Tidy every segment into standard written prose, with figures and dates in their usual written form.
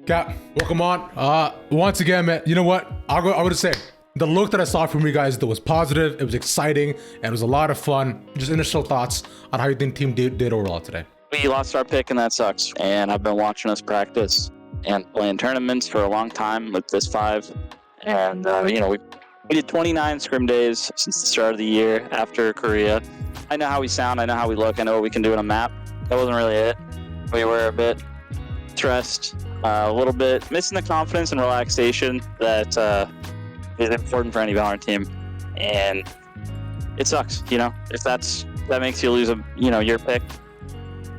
Cap, welcome on. Once again, man, you know what? I'll go to say, the look that I saw from you guys that was positive, it was exciting, and it was a lot of fun. Just initial thoughts on how you think the team did overall today. We lost our pick, and that sucks. And I've been watching us practice and playing tournaments for a long time with this 5. And, we did 29 scrim days since the start of the year after Korea. I know how we sound. I know how we look. I know what we can do on a map. That wasn't really it. We were a bit stressed, a little bit missing the confidence and relaxation that is important for any Valorant team. And it sucks, if that makes you lose your pick.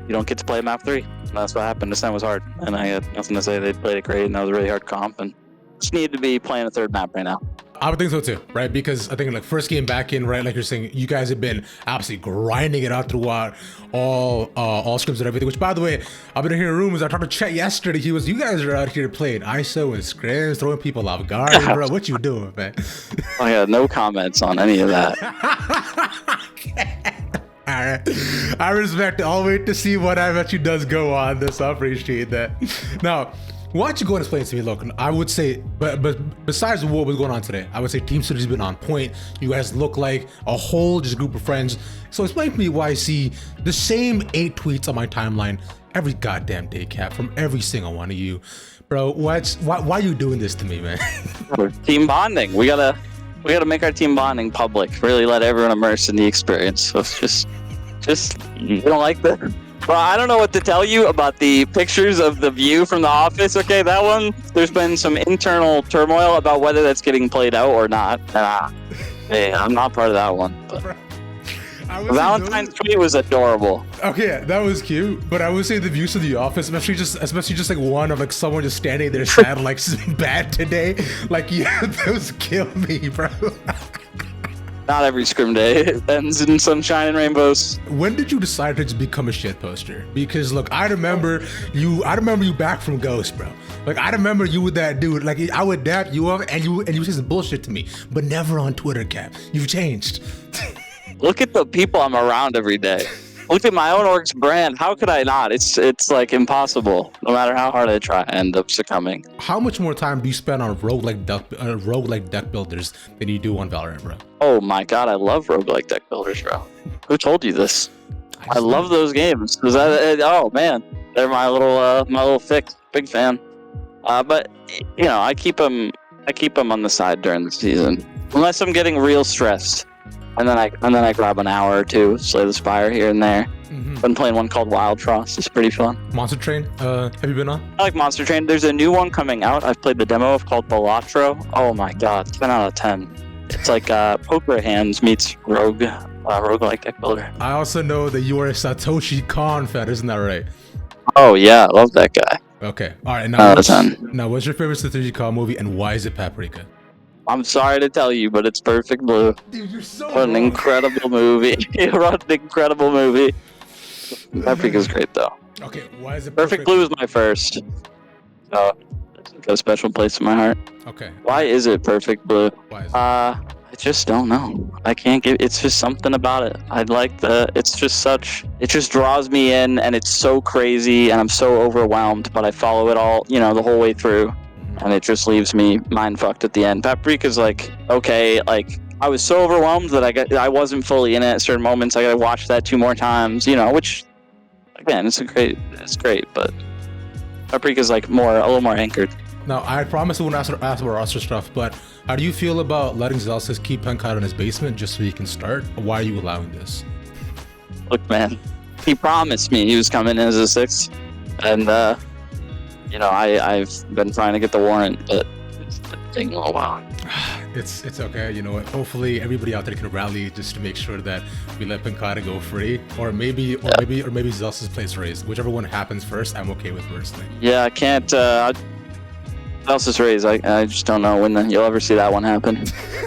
You don't get to play map 3. And that's what happened. This time was hard, and I had nothing to say. They played it great, and that was a really hard comp, and just needed to be playing a third map right now. I would think so too, right? Because I think like first game back in, right? Like you're saying, you guys have been absolutely grinding it out throughout all scrims and everything. Which, by the way, I've been hearing rumors. I talked to Chet yesterday. You guys are out here playing ISO and scrims, throwing people off guard, bro. What you doing, man? Oh yeah, no comments on any of that. All right, I respect it. I'll wait to see what I bet you does go on this. I appreciate that. Now, why don't you go and explain to me? Look, I would say, but besides what was going on today, I would say Team City's been on point. You guys look like a whole just group of friends. So explain to me why I see the same 8 tweets on my timeline every goddamn day, Cap, from every single one of you, bro. Why are you doing this to me, man? Team bonding. We gotta make our team bonding public. Really let everyone immerse in the experience. So it's just you don't like that. Well, I don't know what to tell you about the pictures of the view from the office. Okay, that one, there's been some internal turmoil about whether that's getting played out or not. Hey, I'm not part of that one. But Valentine's tweet was adorable. Okay, that was cute. But I would say the views of the office, especially just like one of like someone just standing there sad, like bad today. Like, yeah, those kill me, bro. Not every scrim day ends in sunshine and rainbows. When did you decide to just become a shit poster? Because look, I remember you back from Ghost, bro. Like I remember you with that dude. Like I would dap you up and you say some bullshit to me, but never on Twitter, Cap. You've changed. Look at the people I'm around every day. Look at my own org's brand. How could I not? It's like impossible. No matter how hard I try, I end up succumbing. How much more time do you spend on roguelike deck builders than you do on Valorant, bro? Oh my god, I love roguelike deck builders, bro. Who told you this? I love those games. Oh man, they're my little fix. Big fan. But I keep them on the side during the season, unless I'm getting real stressed. And then I grab an hour or two, Slay the Spire here and there. Been playing one called Wild Frost. It's pretty fun. Monster Train, have you been on? I like Monster Train. There's a new one coming out. I've played the demo of called Balatro. Oh my god, 10 out of 10. It's like Poker Hands meets roguelike deck builder. I also know that you are a Satoshi Kon fan, isn't that right? Oh yeah, I love that guy. Okay, all right. Now, what's your favorite Satoshi Kon movie, and why is it Paprika? I'm sorry to tell you, but it's Perfect Blue. Dude, you're so What an incredible movie. What an incredible movie. Paprika's great, though. Okay, why is it Perfect Blue is my first. So, it's got a special place in my heart. Okay. Why is it Perfect Blue? Why is it? I just don't know. I can't give... It's just something about it. It's just draws me in, and it's so crazy, and I'm so overwhelmed, but I follow it all, the whole way through. And it just leaves me mind fucked at the end. Paprika's like, okay, like I was so overwhelmed that I wasn't fully in it at certain moments. I gotta watch that 2 more times, which again, it's great, but Paprika's like a little more anchored. Now, I promise I won't ask about roster stuff, but how do you feel about letting Zellsis keep Penkai in his basement just so he can start? Why are you allowing this? Look, man, he promised me he was coming in as a 6th, and I've been trying to get the warrant, but it's taking a little while. It's okay. You know what? Hopefully everybody out there can rally just to make sure that we let Penkai go free, or maybe Zellsis plays Raze. Whichever one happens first, I'm okay with personally. Yeah, I can't. Zellsis Raze. I just don't know when you'll ever see that one happen.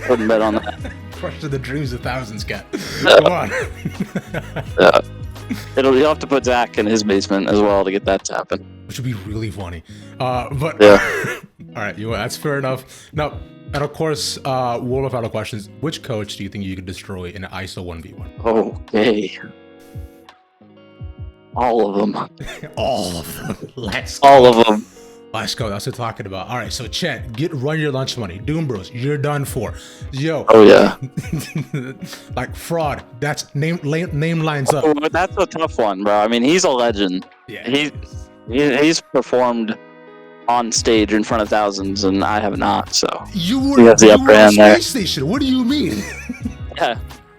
Wouldn't bet on that. Crush to the dreams of thousands, Cat. Come on. You'll have to put Zach in his basement as well to get that to happen. Which would be really funny. But yeah. All right, that's fair enough. Now, and of course, one of our questions: which coach do you think you could destroy in an ISO 1v1? Okay. All of them. All of them. Let's go. All of them. Let's go. That's what we're talking about. All right, so Chet, run your lunch money. Doom Bros, you're done for. Yo. Oh yeah. Like fraud. That's name lines up. Oh, that's a tough one, bro. I mean, he's a legend. Yeah. He's performed on stage in front of thousands, and I have not. So You He were has the upper on hand there. Space Station. What do you mean?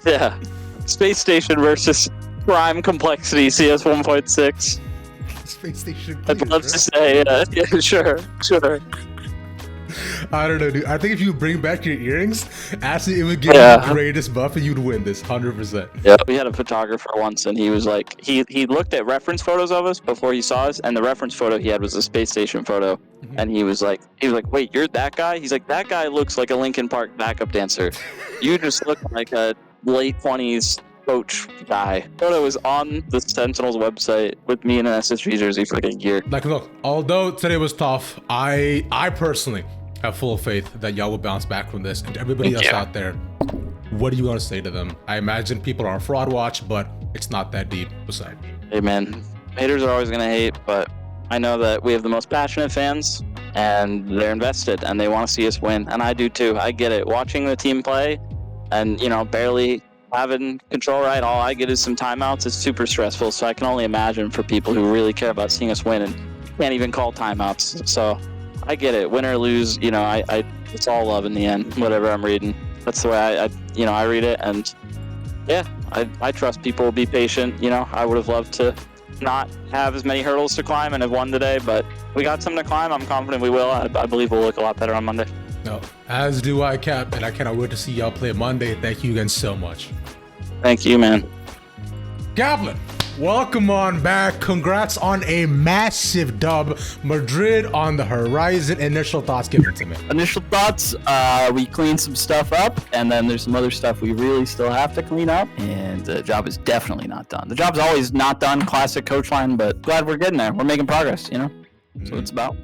yeah. Space Station versus Prime Complexity CS 1.6. Space Station. I'd please, love bro. to say, yeah, sure. I don't know, dude. I think if you bring back your earrings, actually, it would give Yeah. you the greatest buff, and you'd win this 100%. Yeah, we had a photographer once, and he was like, he looked at reference photos of us before he saw us, and the reference photo he had was a space station photo, and he was like, wait, you're that guy? He's like, that guy looks like a Linkin Park backup dancer. You just look like a late 20s coach guy. Photo was on the Sentinel's website with me in an SSG jersey for like a year. Like, look, although today was tough, I personally have full faith that y'all will bounce back from this. And everybody Thank else you. out there, what do you want to say to them? I imagine people are on fraud watch, but it's not that deep. Beside, Hey man, haters are always gonna hate, but I know that we have the most passionate fans, and they're invested, and they want to see us win, and I do too. I get it. Watching the team play, and barely having control right, all I get is some timeouts. It's super stressful, so I can only imagine for people who really care about seeing us win and can't even call timeouts. So I get it. Win or lose, I it's all love in the end. Whatever I'm reading, that's the way I read it, and yeah, I trust people will be patient. I would have loved to not have as many hurdles to climb and have won today, but we got some to climb. I'm confident we will. I believe we'll look a lot better on Monday. no, as do I, Cap, and I cannot wait to see y'all play Monday. Thank you again so much. Thank you, man. Goblin, welcome on back. Congrats on a massive dub. Madrid on the horizon. Initial thoughts given to me. Initial thoughts, we cleaned some stuff up, and then there's some other stuff we really still have to clean up, and the job is definitely not done. The job's always not done, classic coach line, but glad we're getting there. We're making progress, So it's about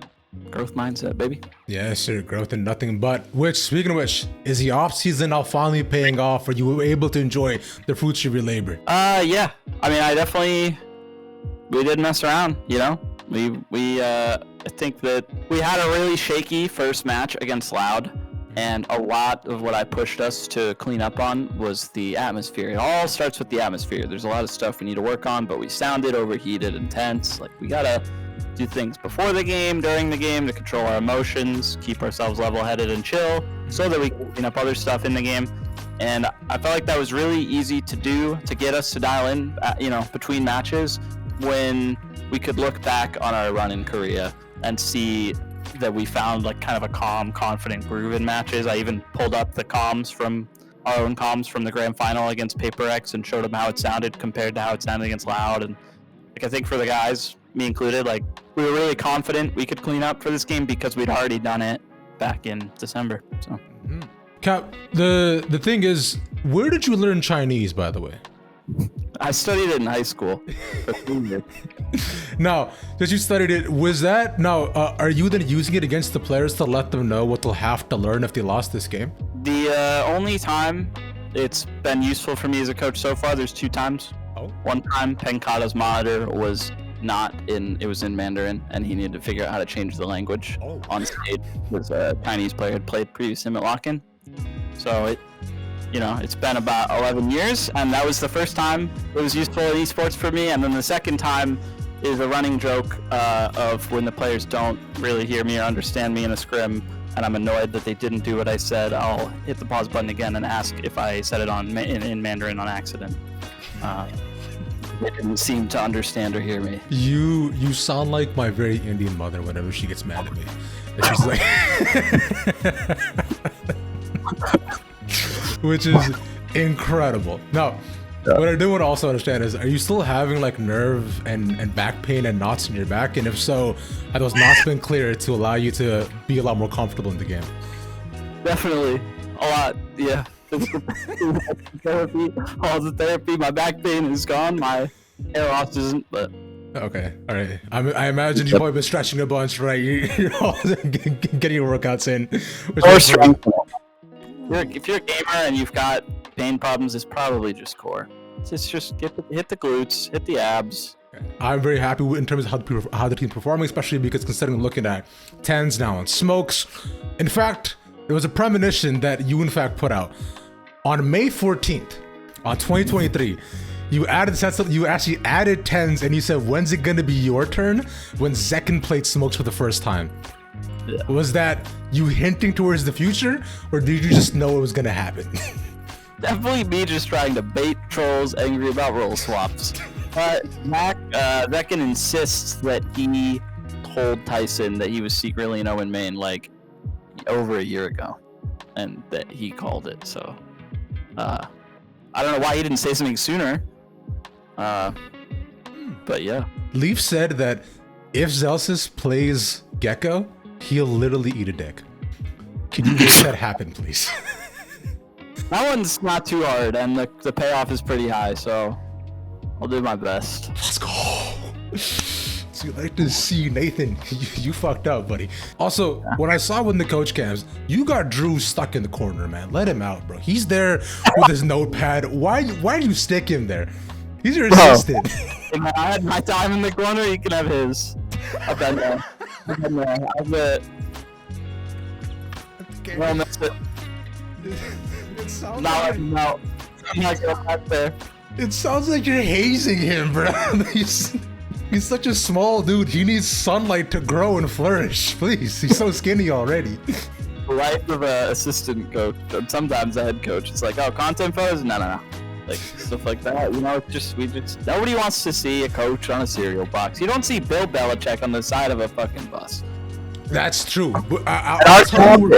growth mindset, baby. Yeah, sir. Growth and nothing but. Which, speaking of which, is the off season now finally paying off? Or you were able to enjoy the fruits of your labor? Yeah. I mean, we did mess around, I think that we had a really shaky first match against Loud, and a lot of what I pushed us to clean up on was the atmosphere. It all starts with the atmosphere. There's a lot of stuff we need to work on, but we sounded overheated and tense. Like, we gotta do things before the game, during the game, to control our emotions, keep ourselves level-headed and chill, so that we can clean up other stuff in the game. And I felt like that was really easy to do, to get us to dial in, between matches, when we could look back on our run in Korea and see that we found like kind of a calm, confident groove in matches. I even pulled up the comms from our own comms from the grand final against Paper X and showed them how it sounded compared to how it sounded against Loud. And like, I think for the guys, me included, like, we were really confident we could clean up for this game because we'd already done it back in December. So Cap, the thing is, where did you learn Chinese, by the way? I studied it in high school. Now, that you studied it, was that, now, are you then using it against the players to let them know what they'll have to learn if they lost this game? The only time it's been useful for me as a coach so far, there's 2 times. Oh. One time, Penkata's monitor was it was in Mandarin, and he needed to figure out how to change the language on stage because a Chinese player had played previous him at lock-in. So it's been about 11 years, and that was the first time it was useful in esports for me. And then the second time is a running joke of when the players don't really hear me or understand me in a scrim, and I'm annoyed that they didn't do what I said. I'll hit the pause button again and ask if I said it in Mandarin on accident. They didn't seem to understand or hear me. You sound like my very Indian mother whenever she gets mad at me. And she's like, which is incredible. Now, what I do want to also understand is, are you still having like nerve and back pain and knots in your back? And if so, have those knots been cleared to allow you to be a lot more comfortable in the game? Definitely, a lot. Yeah. Therapy, all the therapy. My back pain is gone. My hair loss isn't, but okay, all right. I imagine you've probably been stretching a bunch, right? You're also getting your workouts in. Core strength. If you're a gamer and you've got pain problems, it's probably just core. It's just hit the glutes, hit the abs, I'm very happy in terms of how the team's performing, especially because considering looking at Tens now and Smokes. In fact, there was a premonition that you in fact put out on May 14th on 2023. You actually added Tens and you said, when's it gonna be your turn? When Zekken played Smokes for the first time. Yeah. Was that you hinting towards the future, or did you just know it was gonna happen? Definitely me just trying to bait trolls angry about role swaps. But Zekken insists that he told Tyson that he was secretly in Owen Main like over a year ago, and that he called it. So I don't know why he didn't say something sooner. But yeah. Leaf said that if Zelsis plays Gecko, he'll literally eat a dick. Can you make that happen, please? That one's not too hard, and the payoff is pretty high, so I'll do my best. Let's go. So you like to see Nathan. You fucked up, buddy. Also, when I saw with the coach cams, you got Drew stuck in the corner, man. Let him out, bro. He's there with his notepad. Why did you stick him there? He's your assistant. If I had my time in the corner, he can have his. I've been there. I've been well, that's it. It sounds No, like, no. I'm not going back there. it sounds like you're hazing him, bro. He's such a small dude. He needs sunlight to grow and flourish. Please, he's so skinny already. The life of an assistant coach, and sometimes a head coach. It's like, oh, content photos? No. Like, stuff like that. You know, nobody wants to see a coach on a cereal box. You don't see Bill Belichick on the side of a fucking bus. That's true. But I'll tell you,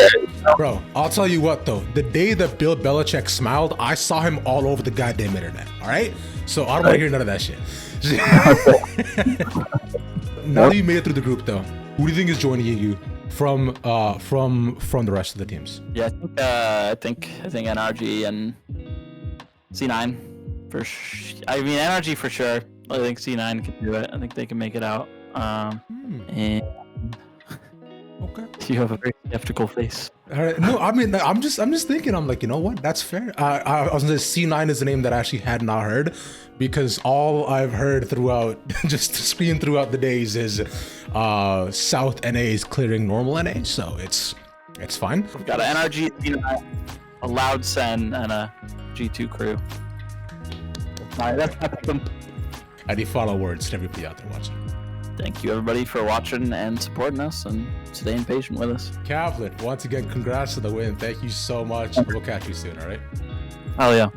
bro, I'll tell you what, though. The day that Bill Belichick smiled, I saw him all over the goddamn internet, all right? So I don't want to hear none of that shit. Now that you made it through the group, though, who do you think is joining you from the rest of the teams? Yeah, I think NRG and C9 for I mean, NRG for sure. I think C9 can do it. I think they can make it out. And Okay. you have a very skeptical face. All right. No, I mean, I'm just thinking. I'm like, you know what? That's fair. I was gonna say C9 is a name that I actually had not heard, because all I've heard throughout, just screen throughout the days, is South NA is clearing normal NA, so it's fine. We've got an NRG, C9, a Loud Sen, and a G2 crew. Alright, that's them. Any final words to everybody out there watching? Thank you, everybody, for watching and supporting us and staying patient with us. Kavlin, once again, congrats to the win. Thank you so much. We'll catch you soon, all right? Hell yeah.